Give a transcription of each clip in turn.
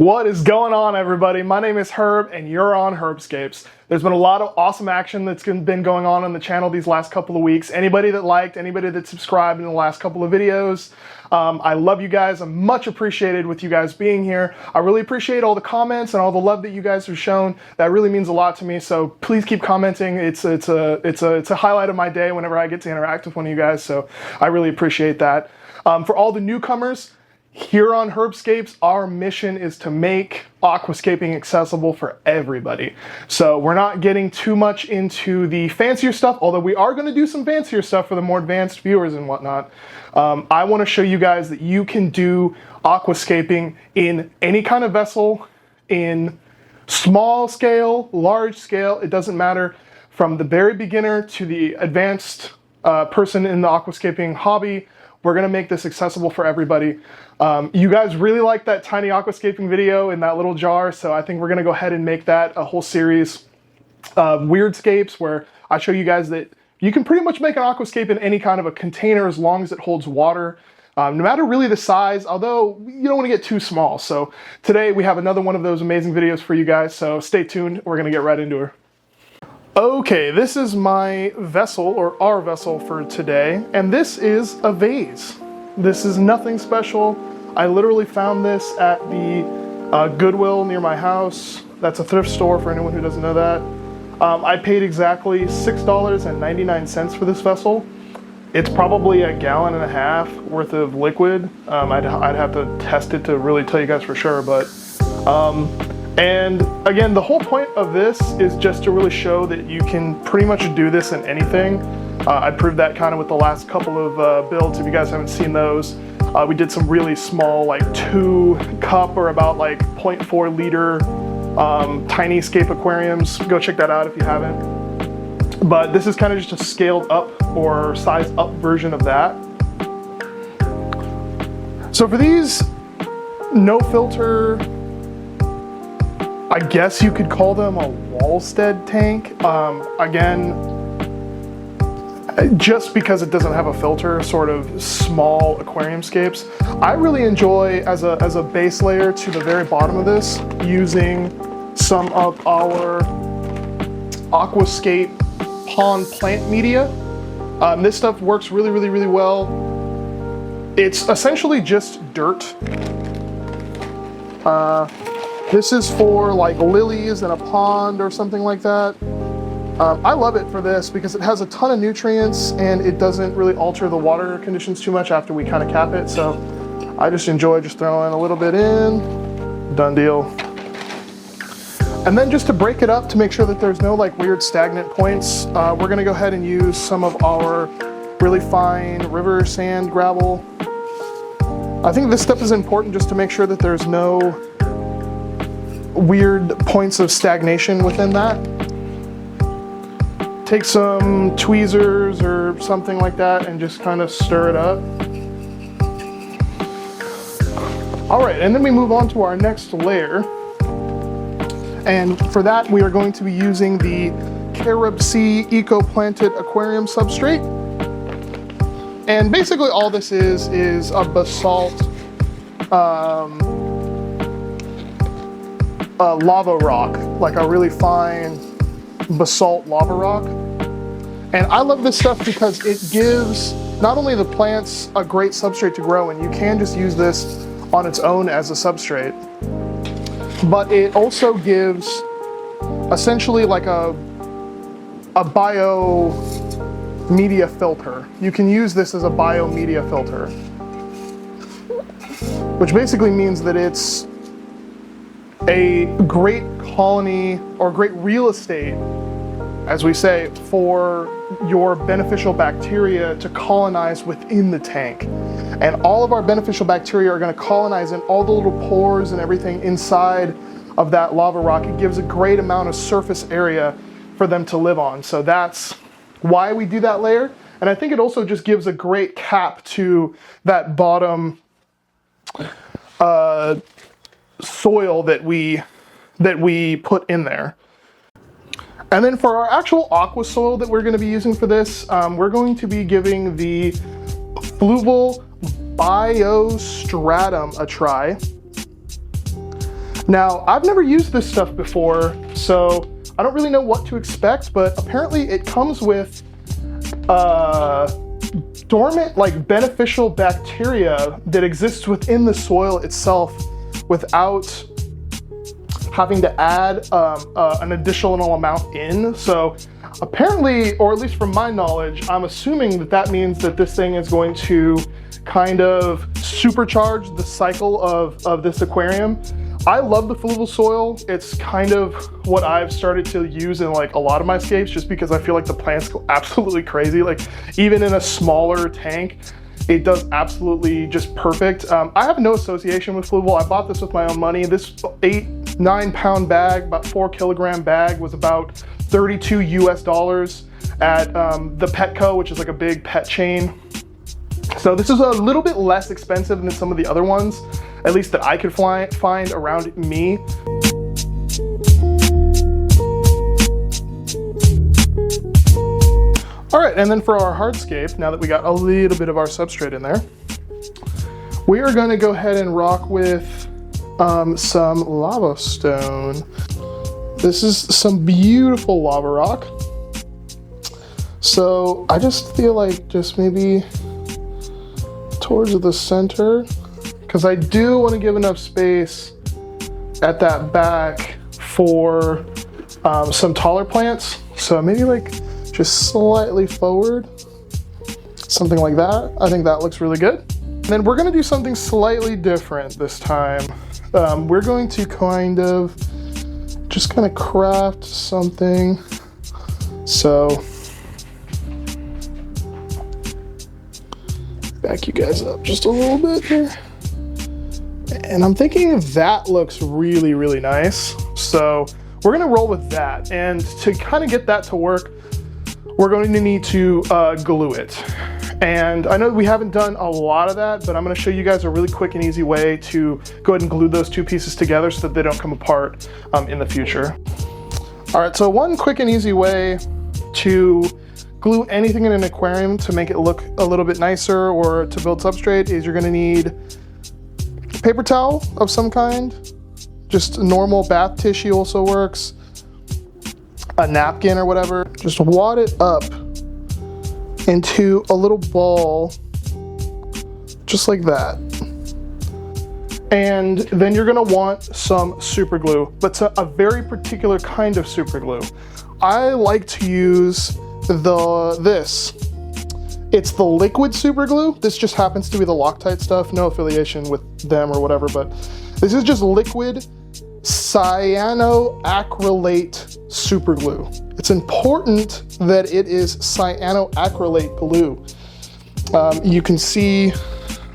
What is going on, everybody? My name is Herb and you're on Hardscapes. There's been a lot of awesome action that's been going on the channel these last couple of weeks. Anybody that liked, anybody that subscribed in the last couple of videos, I love you guys. I'm much appreciated with you guys being here. I really appreciate all the comments and all the love that you guys have shown. That really means a lot to me, so please keep commenting. It's a highlight of my day whenever I get to interact with one of you guys, so I really appreciate that. For all the newcomers, here on Hardscapes, our mission is to make aquascaping accessible for everybody. So we're not getting too much into the fancier stuff, although we are going to do some fancier stuff for the more advanced viewers and whatnot. I want to show you guys that you can do aquascaping in any kind of vessel, in small scale, large scale, it doesn't matter. From the very beginner to the advanced person in the aquascaping hobby, we're going to make this accessible for everybody. You guys really like that tiny aquascaping video in that little jar, so I think we're going to go ahead and make that a whole series of weirdscapes where I show you guys that you can pretty much make an aquascape in any kind of a container as long as it holds water. No matter really the size, although you don't want to get too small. So today we have another one of those amazing videos for you guys, so stay tuned. We're going to get right into her. Okay, this is my vessel, or our vessel for today, and this is a vase. This is nothing special. I literally found this at the Goodwill near my house. That's a thrift store for anyone who doesn't know that. I paid exactly $6.99 for this vessel. It's probably a gallon and a half worth of liquid. I'd have to test it to really tell you guys for sure, but and again, the whole point of this is just to really show that you can pretty much do this in anything. I proved that kind of with the last couple of builds. If you guys haven't seen those, we did some really small, like 2-cup or about like 0.4 liter tiny scape aquariums. Go check that out if you haven't. But this is kind of just a scaled up or sized up version of that. So for these no filter, I guess you could call them a Wallstead tank. Again, just because it doesn't have a filter, sort of small aquarium scapes. I really enjoy, as a base layer to the very bottom of this, using some of our Aquascape pond plant media. This stuff works really well. It's essentially just dirt. This is for like lilies in a pond or something like that. I love it for this because it has a ton of nutrients and it doesn't really alter the water conditions too much after we kind of cap it. So I just enjoy just throwing a little bit in, done deal. And then just to break it up to make sure that there's no like weird stagnant points, we're gonna go ahead and use some of our really fine river sand gravel. I think this step is important just to make sure that there's no weird points of stagnation within that. Take some tweezers or something like that and just kind of stir it up. All right, and then we move on to our next layer. And for that, we are going to be using the Carob Sea Eco-Planted Aquarium substrate. And basically all this is a basalt lava rock, like a really fine basalt lava rock. And I love this stuff because it gives not only the plants a great substrate to grow in, you can just use this on its own as a substrate, but it also gives essentially like a bio media filter. You can use this as a bio media filter, which basically means that it's a great colony or great real estate, as we say, for your beneficial bacteria to colonize within the tank. And all of our beneficial bacteria are going to colonize in all the little pores and everything inside of that lava rock. It gives a great amount of surface area for them to live on. So that's why we do that layer. And I think it also just gives a great cap to that bottom soil that we put in there. And then for our actual aqua soil that we're going to be using for this, we're going to be giving the Fluval Biostratum a try. Now, I've never used this stuff before, so I don't really know what to expect, but apparently it comes with dormant, like beneficial bacteria that exists within the soil itself without having to add an additional amount in. So apparently, or at least from my knowledge, I'm assuming that that means that this thing is going to kind of supercharge the cycle of this aquarium. I love the fluvial soil. It's kind of what I've started to use in like a lot of my scapes, just because I feel like the plants go absolutely crazy. Like even in a smaller tank, it does absolutely just perfect. I have no association with fluvial. I bought this with my own money. This 8-9 pound bag, about 4 kilogram bag, was about $32 US at the Petco, which is like a big pet chain. So this is a little bit less expensive than some of the other ones, at least that I could find around me. All right, and then for our hardscape, now that we got a little bit of our substrate in there, we are gonna go ahead and rock with some lava stone. This is some beautiful lava rock. So I just feel like just maybe towards the center, because I do want to give enough space at that back for some taller plants. So maybe like just slightly forward, something like that. I think that looks really good. And then we're gonna do something slightly different this time. We're going to kind of craft something. So back you guys up just a little bit here. And I'm thinking that looks really, really nice. So we're gonna roll with that. And to kind of get that to work, we're going to need to glue it. And I know we haven't done a lot of that, but I'm gonna show you guys a really quick and easy way to go ahead and glue those two pieces together so that they don't come apart in the future. All right, so one quick and easy way to glue anything in an aquarium to make it look a little bit nicer or to build substrate is you're gonna need paper towel of some kind. Just normal bath tissue also works. A napkin or whatever. Just wad it up into a little ball, just like that. And then you're gonna want some super glue, but a very particular kind of super glue. I like to use this. It's the liquid super glue. This just happens to be the Loctite stuff. No affiliation with them or whatever, but this is just liquid cyanoacrylate super glue. It's important that it is cyanoacrylate glue. You can see,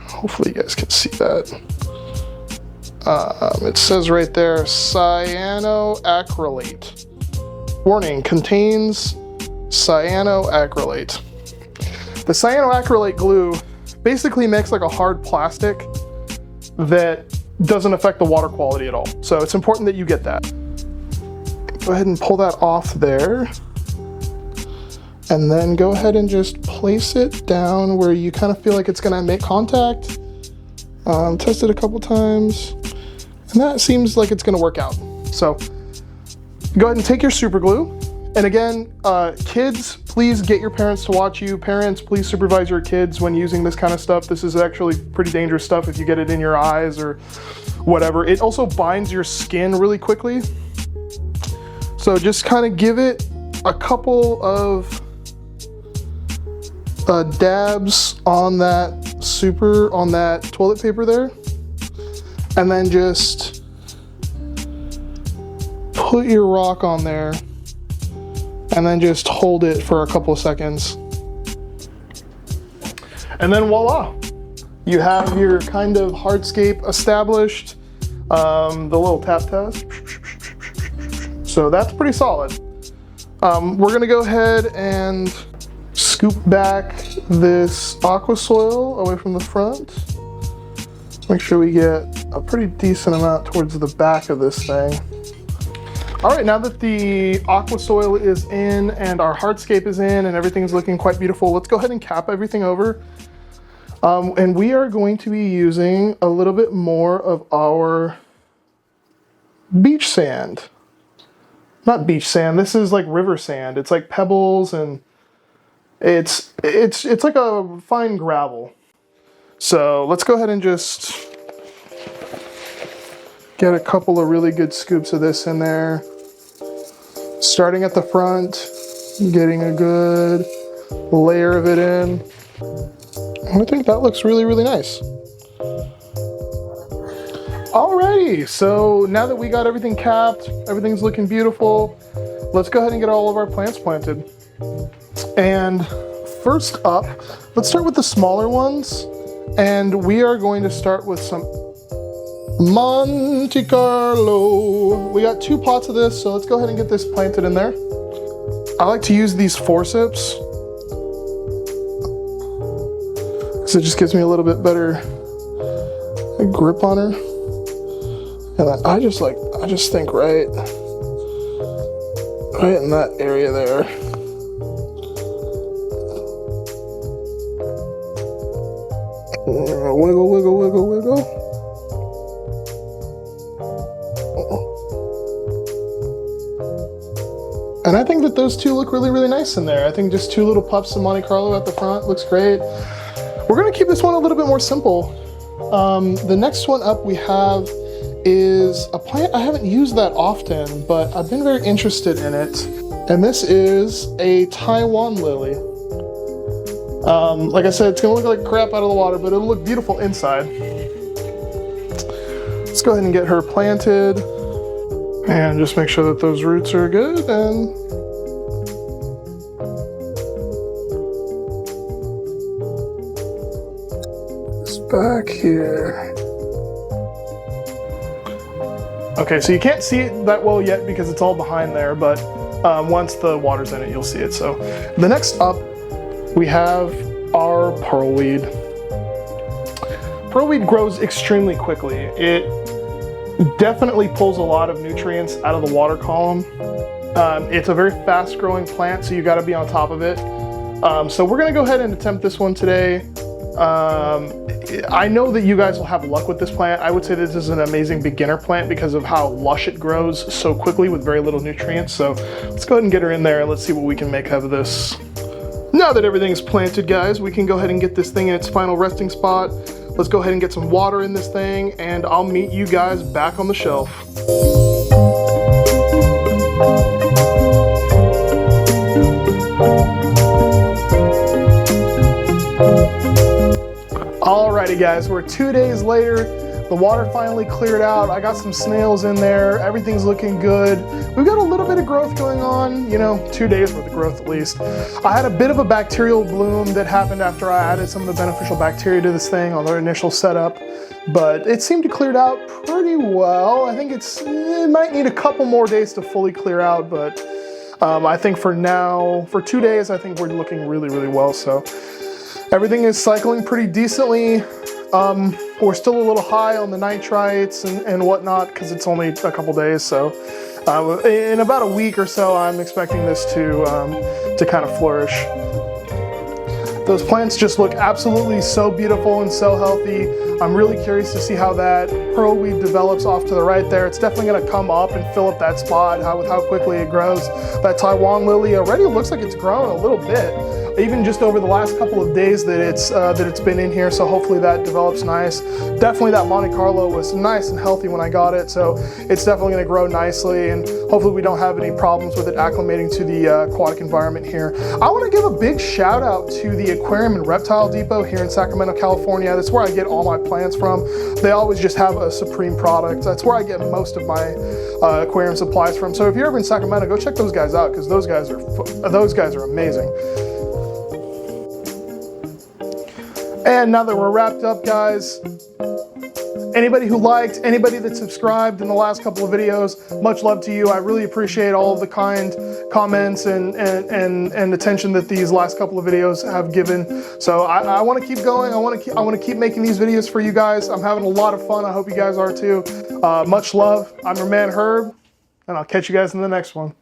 hopefully you guys can see that. It says right there, cyanoacrylate. Warning, contains cyanoacrylate. The cyanoacrylate glue basically makes like a hard plastic that doesn't affect the water quality at all. So it's important that you get that. Go ahead and pull that off there. And then go ahead and just place it down where you kind of feel like it's gonna make contact. Test it a couple times. And that seems like it's gonna work out. So go ahead and take your super glue. And again, kids, please get your parents to watch you. Parents, please supervise your kids when using this kind of stuff. This is actually pretty dangerous stuff if you get it in your eyes or whatever. It also binds your skin really quickly. So just kind of give it a couple of dabs on that toilet paper there. And then just put your rock on there. And then just hold it for a couple of seconds. And then voila, you have your kind of hardscape established. The little tap test. So that's pretty solid. We're gonna go ahead and scoop back this aqua soil away from the front. Make sure we get a pretty decent amount towards the back of this thing. All right, now that the aqua soil is in and our hardscape is in and everything is looking quite beautiful, let's go ahead and cap everything over. And we are going to be using a little bit more of our beach sand. Not beach sand, this is like river sand. It's like pebbles, and it's like a fine gravel. So let's go ahead and just get a couple of really good scoops of this in there. Starting at the front, getting a good layer of it in. I think that looks really, really nice. Alrighty, so now that we got everything capped, everything's looking beautiful, let's go ahead and get all of our plants planted. And first up, let's start with the smaller ones. And we are going to start with some Monte Carlo. We got 2 pots of this, so let's go ahead and get this planted in there. I like to use these forceps because it just gives me a little bit better grip on her. And I just think right in that area there. Wiggle, wiggle, wiggle, wiggle. And I think that those 2 look really, really nice in there. I think just 2 little puffs of Monte Carlo at the front looks great. We're gonna keep this one a little bit more simple. The next one up we have is a plant I haven't used that often, but I've been very interested in it. And this is a Taiwan lily. Like I said, it's gonna look like crap out of the water, but it'll look beautiful inside. Let's go ahead and get her planted and just make sure that those roots are good. And it's back here. Okay, so you can't see it that well yet because it's all behind there, but once the water's in it, you'll see it. So the next up, we have our pearlweed. Pearlweed grows extremely quickly. It definitely pulls a lot of nutrients out of the water column. It's a very fast growing plant, so you gotta be on top of it. So we're gonna go ahead and attempt this one today. I know that you guys will have luck with this plant. I would say this is an amazing beginner plant because of how lush it grows so quickly with very little nutrients. So let's go ahead and get her in there and let's see what we can make of this. Now that everything's planted, guys, we can go ahead and get this thing in its final resting spot. Let's go ahead and get some water in this thing, and I'll meet you guys back on the shelf. Alrighty guys, we're 2 days later. The water finally cleared out. I got some snails in there. Everything's looking good. We've got a little bit of growth going on, you know, 2 days worth of growth at least. I had a bit of a bacterial bloom that happened after I added some of the beneficial bacteria to this thing on the initial setup, but it seemed to clear out pretty well. I think it might need a couple more days to fully clear out, but I think for now, for 2 days, I think we're looking really, really well. So everything is cycling pretty decently. We're still a little high on the nitrites and whatnot because it's only a couple days. So in about a week or so, I'm expecting this to kind of flourish. Those plants just look absolutely so beautiful and so healthy. I'm really curious to see how that pearlweed develops off to the right there. It's definitely going to come up and fill up that spot with how quickly it grows. That Taiwan lily already looks like it's grown a little bit, even just over the last couple of days that it's been in here. So hopefully that develops nice. Definitely that Monte Carlo was nice and healthy when I got it, so it's definitely going to grow nicely, and hopefully we don't have any problems with it acclimating to the aquatic environment here. I want to give a big shout out to the Aquarium and Reptile Depot here in Sacramento, California. That's where I get all my plants from. They always just have a supreme product. That's where I get most of my aquarium supplies from. So if you're ever in Sacramento, go check those guys out because those guys are amazing. And now that we're wrapped up, guys, anybody who liked, anybody that subscribed in the last couple of videos, much love to you. I really appreciate all of the kind comments and attention that these last couple of videos have given. So I want to keep going. I want to keep making these videos for you guys. I'm having a lot of fun. I hope you guys are too. Much love. I'm your man Herb, and I'll catch you guys in the next one.